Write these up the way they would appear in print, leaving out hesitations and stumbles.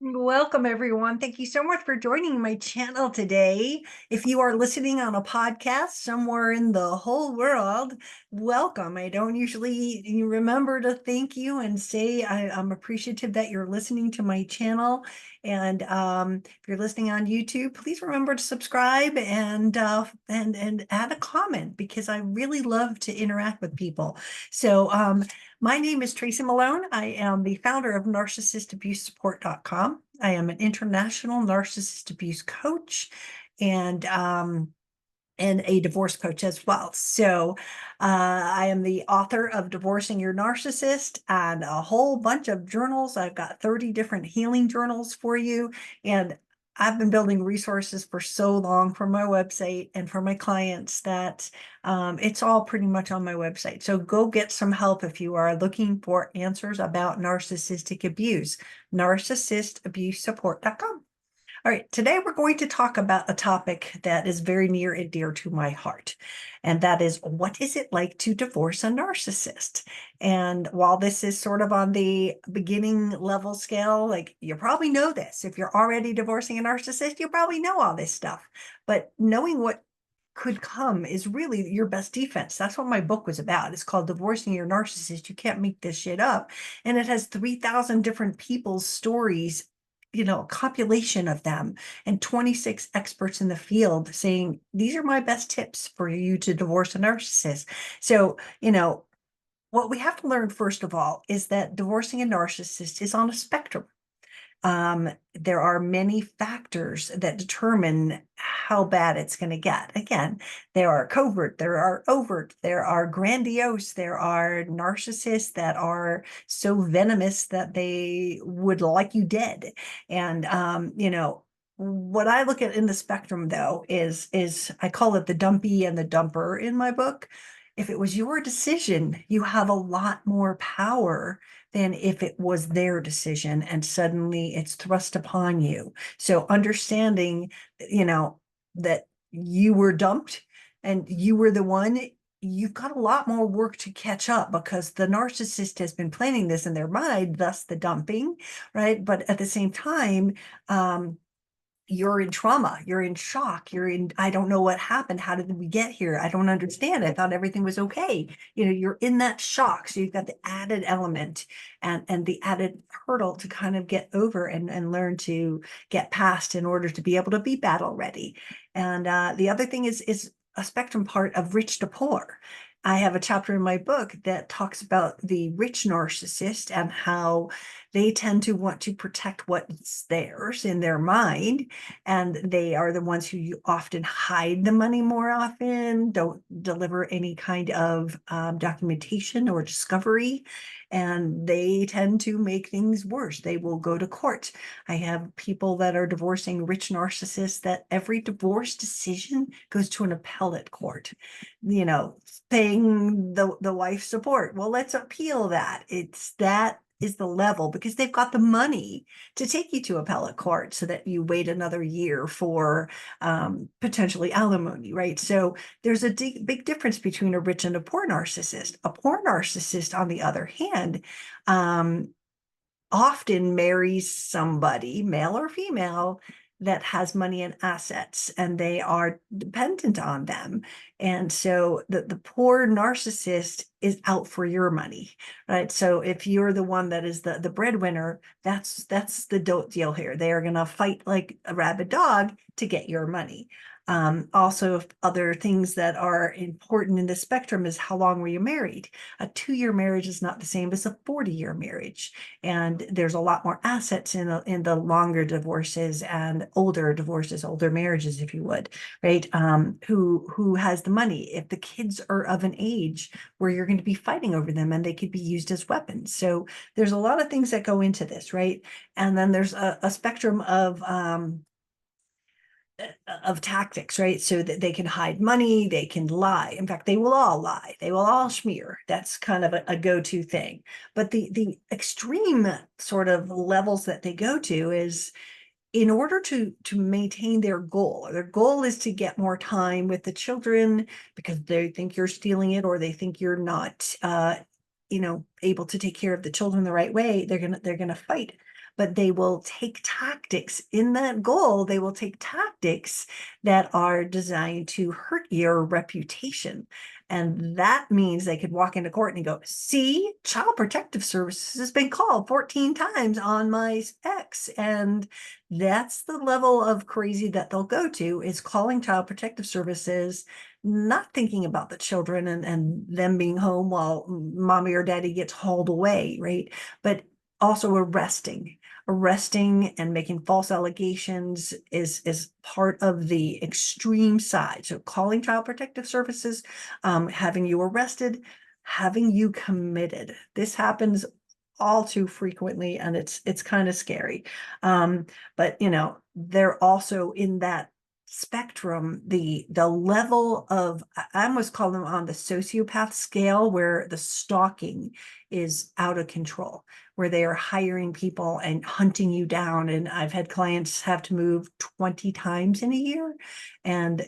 Welcome, everyone. Thank you so much for joining my channel today. If you are listening on a podcast somewhere in the whole world, welcome. I don't usually remember to thank you and say I'm appreciative that you're listening to my channel. And if you're listening on YouTube, please remember to subscribe and add a comment because I really love to interact with people. So my name is Tracy Malone. I am the founder of NarcissistAbuseSupport.com. I am an international narcissist abuse coach and a divorce coach as well. So I am the author of Divorcing Your Narcissist and a whole bunch of journals. I've got 30 different healing journals for you. And I've been building resources for so long for my website and for my clients that it's all pretty much on my website. So go get some help if you are looking for answers about narcissistic abuse. NarcissistAbuseSupport.com. All right, today we're going to talk about a topic that is very near and dear to my heart, and that is what is it like to divorce a narcissist? And while this is sort of on the beginning level scale, like you probably know this. If you're already divorcing a narcissist, you probably know all this stuff. But knowing what could come is really your best defense. That's what my book was about. It's called Divorcing Your Narcissist. You can't make this shit up. And it has 3,000 different people's stories, compilation of them, and 26 experts in the field saying, these are my best tips for you to divorce a narcissist. So, what we have to learn, first of all, is that divorcing a narcissist is on a spectrum. There are many factors that determine how bad it's going to get. Again, there are covert, there are overt, there are grandiose, there are narcissists that are so venomous that they would like you dead. And, what I look at in the spectrum, though, is I call it the dumpy and the dumper in my book. If it was your decision, you have a lot more power than if it was their decision and suddenly it's thrust upon you. So understanding, that you were dumped and you were the one, you've got a lot more work to catch up because the narcissist has been planning this in their mind, thus the dumping, right? But at the same time, you're in trauma, you're in shock, I don't know what happened. How did we get here? I don't understand. I thought everything was okay. You're in that shock. So you've got the added element and the added hurdle to kind of get over and learn to get past in order to be able to be battle ready. And the other thing is a spectrum part of rich to poor. I have a chapter in my book that talks about the rich narcissist and how they tend to want to protect what's theirs in their mind. And they are the ones who often hide the money more often, don't deliver any kind of documentation or discovery. And they tend to make things worse. They will go to court. I have people that are divorcing rich narcissists that every divorce decision goes to an appellate court, paying the wife support. Well, let's appeal that. That is the level because they've got the money to take you to appellate court so that you wait another year for potentially alimony, right? So there's a big difference between a rich and a poor narcissist. A poor narcissist, on the other hand, often marries somebody, male or female, that has money and assets, and they are dependent on them. And so the poor narcissist is out for your money, right? So if you're the one that is the breadwinner, that's the deal here. They are going to fight like a rabid dog to get your money. Also, other things that are important in the spectrum is how long were you married? A 2-year marriage is not the same as a 40-year marriage. And there's a lot more assets in the longer divorces and older divorces, older marriages, if you would, right? Who has the money? If the kids are of an age where you're going to be fighting over them and they could be used as weapons. So there's a lot of things that go into this, right? And then there's a spectrum of tactics, right? So that they can hide money, they can lie. In fact, they will all lie. They will all smear. That's kind of a go-to thing. But the extreme sort of levels that they go to is in order to maintain their goal is to get more time with the children because they think you're stealing it or they think you're not able to take care of the children the right way, they're gonna fight. But they will take tactics in that goal. They will take tactics that are designed to hurt your reputation. And that means they could walk into court and go, see, Child Protective Services has been called 14 times on my ex. And that's the level of crazy that they'll go to, is calling Child Protective Services, not thinking about the children and them being home while mommy or daddy gets hauled away, right? But also arresting and making false allegations is part of the extreme side. So calling Child Protective Services, having you arrested, having you committed. This happens all too frequently, and it's kind of scary. But they're also in that spectrum, the level of, I almost call them on the sociopath scale, where the stalking is out of control, where they are hiring people and hunting you down. And I've had clients have to move 20 times in a year and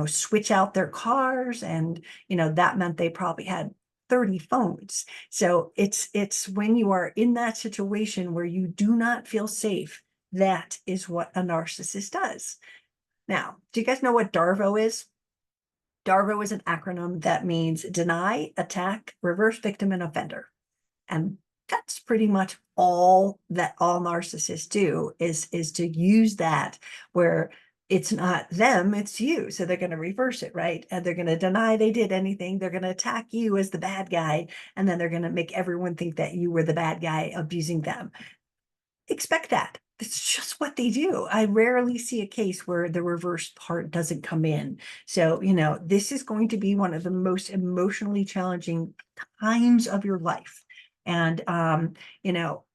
switch out their cars, and that meant they probably had 30 phones. So it's when you are in that situation where you do not feel safe, that is what a narcissist does. Now, do you guys know what DARVO is? DARVO is an acronym that means deny, attack, reverse victim, and offender. And that's pretty much all that all narcissists do, is to use that, where it's not them, it's you. So they're going to reverse it, right? And they're going to deny they did anything. They're going to attack you as the bad guy. And then they're going to make everyone think that you were the bad guy abusing them. Expect that. It's just what they do. I rarely see a case where the reverse part doesn't come in. So, this is going to be one of the most emotionally challenging times of your life. And,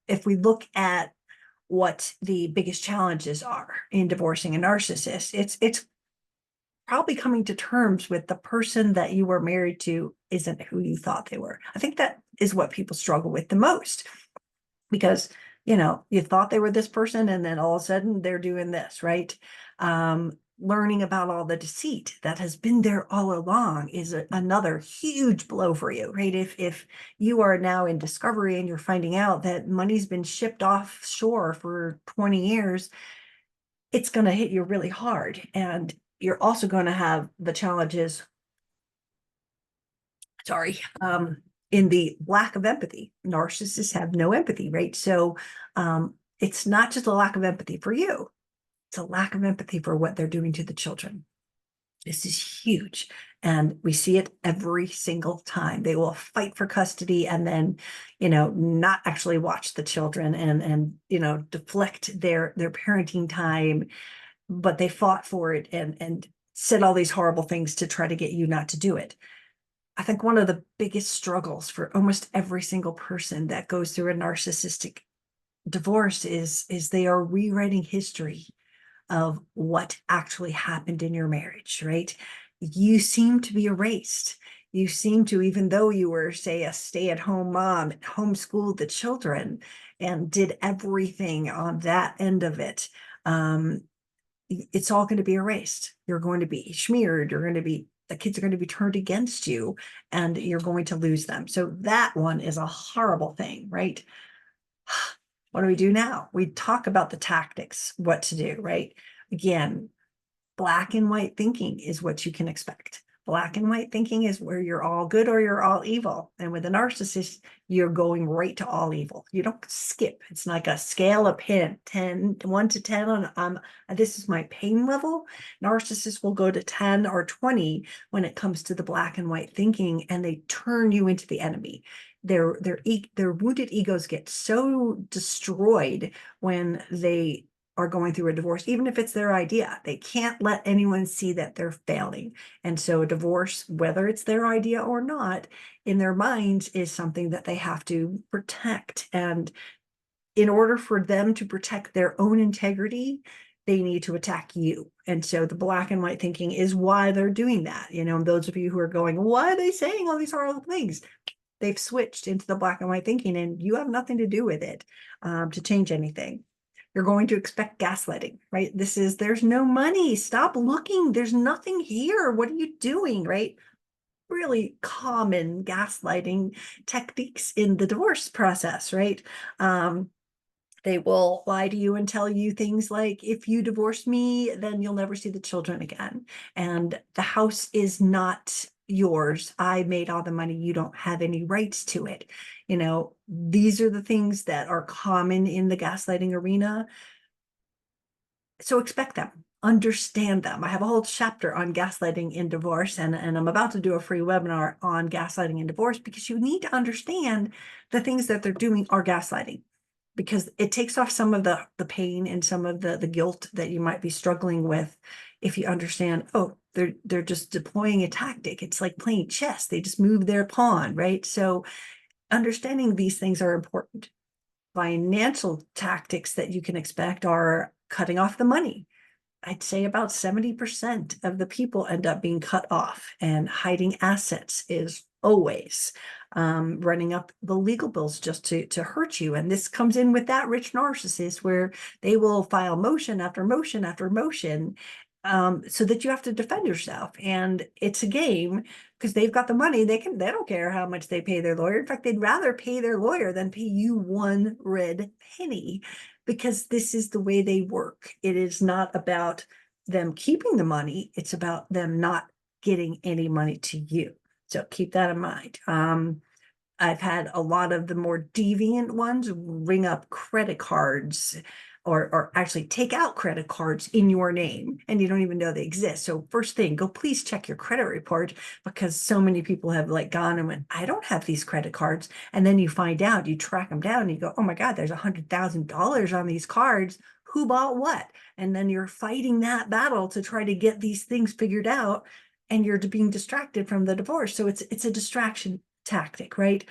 if we look at what the biggest challenges are in divorcing a narcissist, it's probably coming to terms with the person that you were married to isn't who you thought they were. I think that is what people struggle with the most, because you thought they were this person, and then all of a sudden they're doing this, right? Learning about all the deceit that has been there all along is another huge blow for you, right? If you are now in discovery and you're finding out that money's been shipped offshore for 20 years, it's going to hit you really hard. And you're also going to have the challenges, in the lack of empathy. Narcissists have no empathy, right? So it's not just a lack of empathy for you, it's a lack of empathy for what they're doing to the children. This is huge. And we see it every single time. They will fight for custody and then, not actually watch the children and deflect their parenting time, but they fought for it and said all these horrible things to try to get you not to do it. I think one of the biggest struggles for almost every single person that goes through a narcissistic divorce is they are rewriting history of what actually happened in your marriage, right? You seem to be erased. You seem to, even though you were, say, a stay-at-home mom, homeschooled the children and did everything on that end of it, it's all going to be erased. You're going to be smeared. The kids are going to be turned against you, and you're going to lose them. So that one is a horrible thing, right? What do we do now? We talk about the tactics, what to do, right? Again, black and white thinking is what you can expect. Black and white thinking is where you're all good or you're all evil. And with a narcissist, you're going right to all evil. You don't skip. It's like a scale of 1 to 10 on this is my pain level. Narcissists will go to 10 or 20 when it comes to the black and white thinking, and they turn you into the enemy. Their wounded egos get so destroyed when they are going through a divorce, even if it's their idea. They can't let anyone see that they're failing. And so a divorce, whether it's their idea or not, in their minds is something that they have to protect. And in order for them to protect their own integrity, they need to attack you. And so the black and white thinking is why they're doing that. Those of you who are going, why are they saying all these horrible things? They've switched into the black and white thinking, and you have nothing to do with it to change anything. You're going to expect gaslighting, right? There's no money. Stop looking. There's nothing here. What are you doing, right? really common gaslighting techniques in the divorce process, right? They will lie to you and tell you things like, if you divorce me, then you'll never see the children again. And the house is not yours. I made all the money. You don't have any rights to it. These are the things that are common in the gaslighting arena. So expect them, understand them. I have a whole chapter on gaslighting in divorce, and I'm about to do a free webinar on gaslighting in divorce, because you need to understand the things that they're doing are gaslighting, because it takes off some of the pain and some of the guilt that you might be struggling with if you understand, oh, they're just deploying a tactic. It's like playing chess. They just move their pawn, right? So understanding these things are important. Financial tactics that you can expect are cutting off the money. I'd say about 70% of the people end up being cut off, and hiding assets is always running up the legal bills just to hurt you. And this comes in with that rich narcissist, where they will file motion after motion after motion, so that you have to defend yourself. And it's a game, because they've got the money. They don't care how much they pay their lawyer. In fact, they'd rather pay their lawyer than pay you one red penny, because this is the way they work. It is not about them keeping the money. It's about them not getting any money to you. So keep that in mind. I've had a lot of the more deviant ones ring up credit cards, or actually take out credit cards in your name, and you don't even know they exist. So first thing, go please check your credit report, because so many people have like gone and went, I don't have these credit cards. And then you find out, you track them down and you go, oh my God, there's $100,000 on these cards. Who bought what? And then you're fighting that battle to try to get these things figured out, and you're being distracted from the divorce. So it's a distraction tactic, right?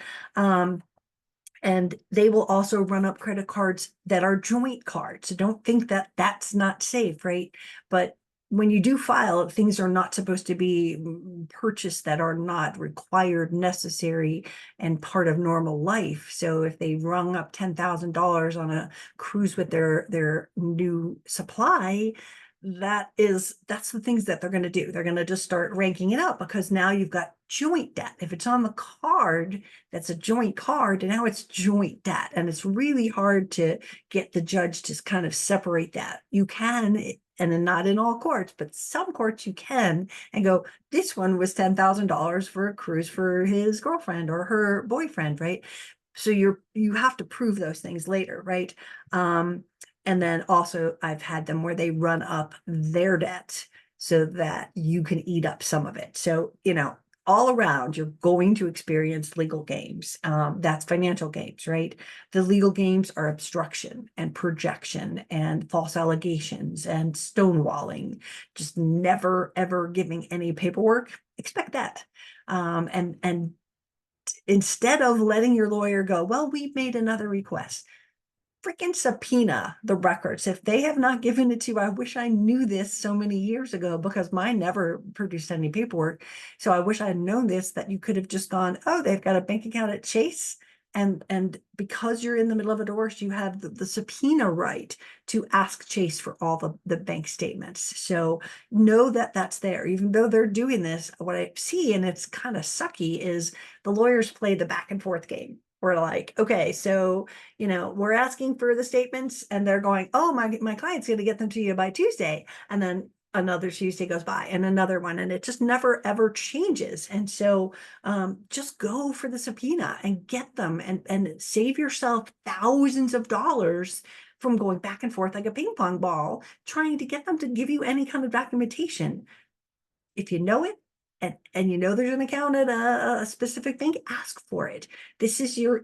And they will also run up credit cards that are joint cards. So don't think that that's not safe, right? But when you do file, things are not supposed to be purchased that are not required, necessary, and part of normal life. So if they rung up $10,000 on a cruise with their new supply, that's the things that they're going to do. They're going to just start ranking it up, because now you've got joint debt. If it's on the card, that's a joint card, and now it's joint debt. And it's really hard to get the judge to kind of separate that. You can, and then not in all courts, but some courts you can, and go, this one was $10,000 for a cruise for his girlfriend or her boyfriend, right? So you have to prove those things later, right? And then also I've had them where they run up their debt so that you can eat up some of it. So, all around, you're going to experience legal games. That's financial games, right? The legal games are obstruction and projection and false allegations and stonewalling, just never, ever giving any paperwork. Expect that. And instead of letting your lawyer go, well, we've made another request, freaking subpoena the records. If they have not given it to you, I wish I knew this so many years ago, because mine never produced any paperwork. So I wish I had known this, that you could have just gone, oh, they've got a bank account at Chase. And because you're in the middle of a divorce, you have the subpoena right to ask Chase for all the bank statements. So know that that's there. Even though they're doing this, what I see, and it's kind of sucky, is the lawyers play the back and forth game. We're like, okay, so, we're asking for the statements, and they're going, oh, my client's going to get them to you by Tuesday. And then another Tuesday goes by, and another one, and it just never, ever changes. And so just go for the subpoena and get them, and save yourself thousands of dollars from going back and forth like a ping pong ball, trying to get them to give you any kind of documentation. If you know it, and there's an account at a specific bank, ask for it. This is your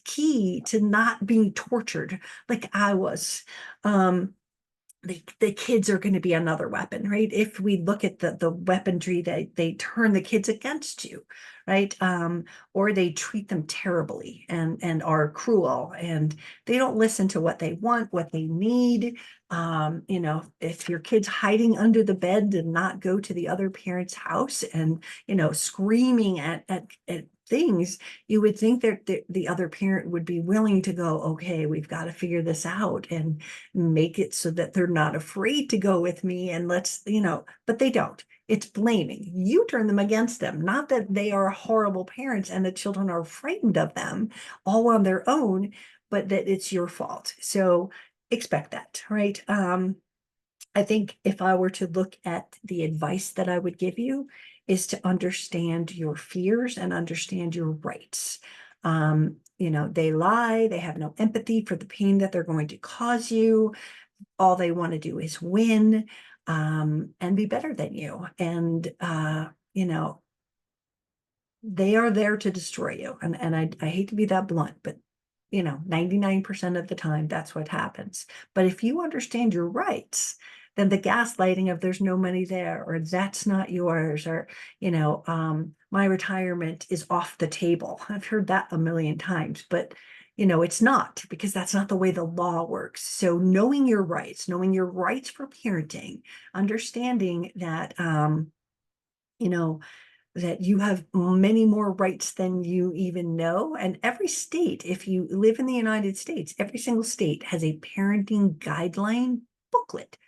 key to not being tortured like I was. The kids are going to be another weapon, right? If we look at the weaponry, they turn the kids against you, right? Or they treat them terribly and are cruel, and they don't listen to what they want, what they need. If your kid's hiding under the bed, to not go to the other parent's house and, screaming at things, you would think that the other parent would be willing to go, okay, we've got to figure this out and make it so that they're not afraid to go with me. And let's, but they don't. It's blaming. You turn them against them, not that they are horrible parents and the children are frightened of them all on their own, but that it's your fault. So expect that, right? I think if I were to look at the advice that I would give you is to understand your fears and understand your rights. They lie, they have no empathy for the pain that they're going to cause you. All they want to do is win, and be better than you. And, they are there to destroy you. And I hate to be that blunt, but 99% of the time, that's what happens. But if you understand your rights, then the gaslighting of there's no money there, or that's not yours, or, my retirement is off the table. I've heard that a million times, but it's not, because that's not the way the law works. So knowing your rights for parenting, understanding that, that you have many more rights than you even know. And every state, if you live in the United States, every single state has a parenting guideline booklet.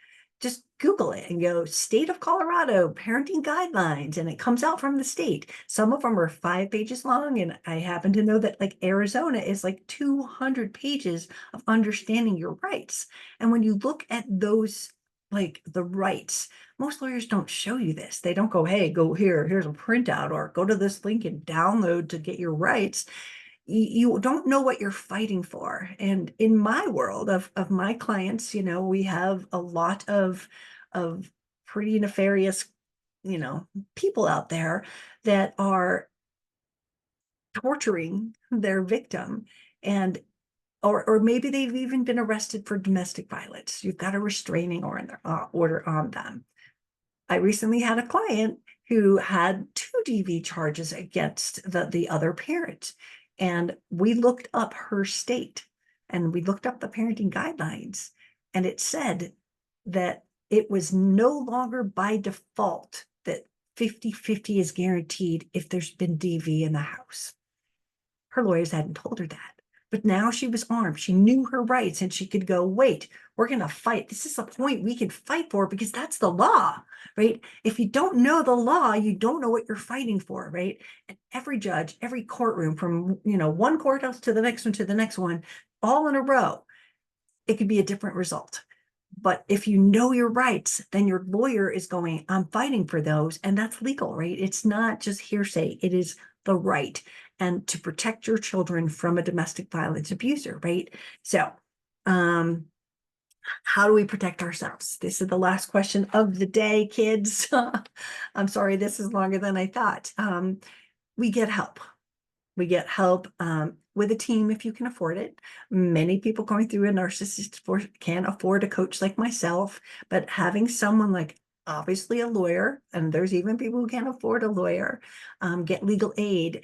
Just Google it and go, State of Colorado parenting guidelines, and it comes out from the state. Some of them are 5 pages long, and I happen to know that like Arizona is like 200 pages of understanding your rights. And when you look at those, like the rights, most lawyers don't show you this. They don't go, hey, go here, here's a printout, or go to this link and download to get your rights. You don't know what you're fighting for. And in my world of my clients, we have a lot of pretty nefarious, people out there that are torturing their victim, and or maybe they've even been arrested for domestic violence. You've got a restraining order on them. I recently had a client who had 2 DV charges against the other parent. And we looked up her state and we looked up the parenting guidelines, and it said that it was no longer by default that 50-50 is guaranteed if there's been DV in the house. Her lawyers hadn't told her that. But now she was armed. She knew her rights, and she could go, wait, we're going to fight. This is a point we can fight for, because that's the law, right? If you don't know the law, you don't know what you're fighting for, right? And every judge, every courtroom, from, one courthouse to the next one to the next one, all in a row, it could be a different result. But if you know your rights, then your lawyer is going, I'm fighting for those. And that's legal, right? It's not just hearsay. It is the right, and to protect your children from a domestic violence abuser, right? So, how do we protect ourselves? This is the last question of the day, kids. I'm sorry, this is longer than I thought. We get help. We get help with a team if you can afford it. Many people going through a narcissist can't afford a coach like myself, but having someone like, obviously, a lawyer, and there's even people who can't afford a lawyer, get legal aid,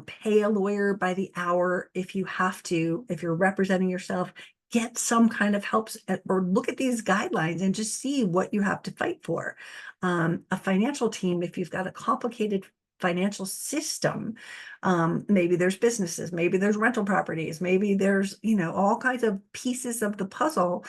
pay a lawyer by the hour if you have to, if you're representing yourself, get some kind of help, or look at these guidelines and just see what you have to fight for. A financial team, if you've got a complicated financial system, maybe there's businesses, maybe there's rental properties, maybe there's, all kinds of pieces of the puzzle.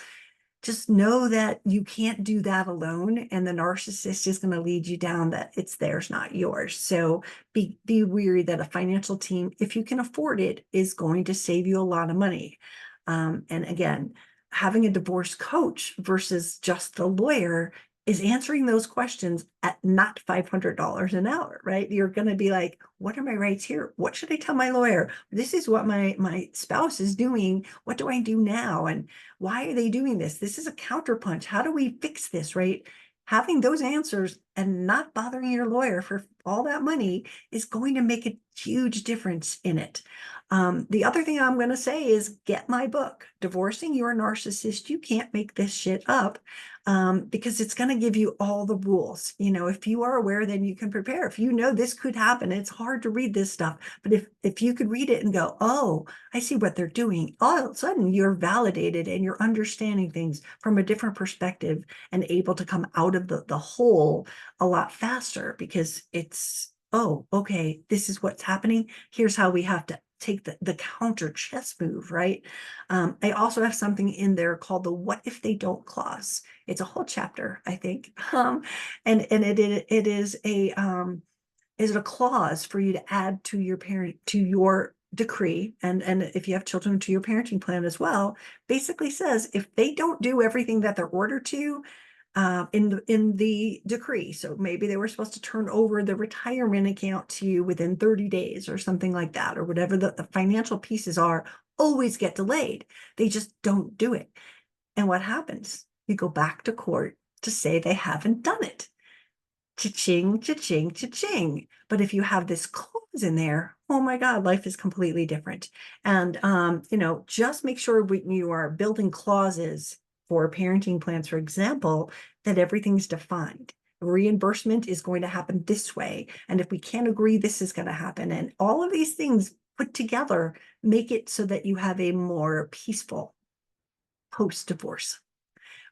Just know that you can't do that alone, and the narcissist is going to lead you down that it's theirs, not yours. So be weary that a financial team, if you can afford it, is going to save you a lot of money. And again, having a divorce coach versus just the lawyer is answering those questions at not $500 an hour, right? You're going to be like, what are my rights here? What should I tell my lawyer? This is what my spouse is doing. What do I do now? And why are they doing this? This is a counterpunch. How do we fix this, right? Having those answers and not bothering your lawyer for all that money is going to make a huge difference in it. The other thing I'm going to say is get my book, Divorcing Your Narcissist. You can't make this shit up, because it's going to give you all the rules. If you are aware, then you can prepare. If this could happen, it's hard to read this stuff. But if you could read it and go, oh, I see what they're doing, all of a sudden you're validated and you're understanding things from a different perspective and able to come out of the hole a lot faster, because it's oh, okay, this is what's happening. Here's how we have to take the counter chess move, right? I also have something in there called the what if they don't clause. It's a whole chapter, I think. And it is a clause for you to add to your decree, and if you have children, to your parenting plan as well. Basically says if they don't do everything that they're ordered to, in the decree. So maybe they were supposed to turn over the retirement account to you within 30 days or something like that, or whatever the financial pieces are, always get delayed. They just don't do it. And what happens? You go back to court to say they haven't done it. Cha-ching, cha-ching, cha-ching. But if you have this clause in there, oh my God, life is completely different. And, just make sure when you are building clauses for parenting plans, for example, that everything's defined. Reimbursement is going to happen this way. And if we can't agree, this is going to happen. And all of these things put together make it so that you have a more peaceful post-divorce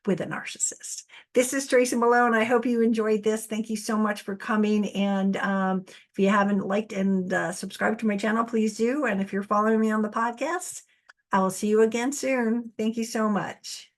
with a narcissist. This is Tracy Malone. I hope you enjoyed this. Thank you so much for coming. And if you haven't liked and subscribed to my channel, please do. And if you're following me on the podcast, I will see you again soon. Thank you so much.